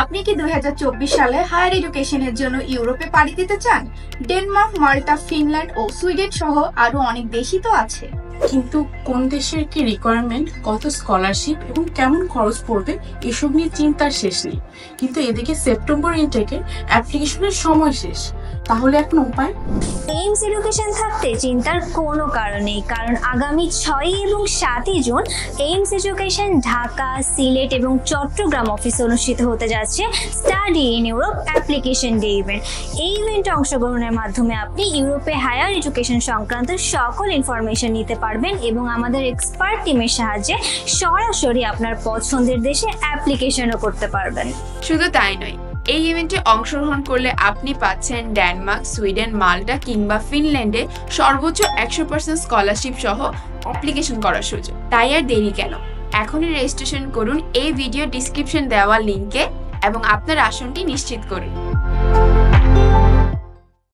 আপনি কি 2024 সালে হায়ার এডুকেশনের জন্য ইউরোপে পাড়ি দিতে চান? ডেনমার্ক, মাল্টা, ফিনল্যান্ড ও সুইডেন সহ আরো অনেক দেশই তো আছে। কিন্তু কোন দেশের কি রিকোয়ারমেন্ট, কত স্কলারশিপ এবং কেমন খরচ পড়বে এসব নিয়ে চিন্তার শেষ নেই। কিন্তু এদিকে সেপ্টেম্বর ইনটেকের অ্যাপ্লিকেশনের সময় শেষ, তাহলে এখন উপায়? এইমস এডুকেশন থাকতে চিন্তার কোনো কারণ নেই, কারণ আগামী 6 এবং 7 June AIMS education Dhaka, Sylhet এবং চট্টগ্রাম অফিসে অনুষ্ঠিত হতে যাচ্ছে study in Europe application day event. এই ইভেন্টে অংশগ্রহণের মাধ্যমে আপনি ইউরোপে হায়ার এডুকেশন সংক্রান্ত সকল ইনফরমেশন নিতে পারবেন এবং আমাদের এক্সপার্ট টিমের সাহায্যে সরাসরি আপনার পছন্দের দেশে অ্যাপ্লিকেশনও করতে পারবেন। শুধু তাই নয়, এই ইভেন্টে অংশগ্রহণ করলে আপনি পাচ্ছেন ডেনমার্ক, সুইডেন, মাল্টা কিংবা ফিনল্যান্ডে সর্বোচ্চ 100% স্কলারশিপ সহ অ্যাপ্লিকেশন করার সুযোগ। তাই আর দেরি কেন, এখনই রেজিস্ট্রেশন করুন এই ভিডিও ডিসক্রিপশন দেওয়া লিংকে এবং আপনার আসনটি নিশ্চিত করুন।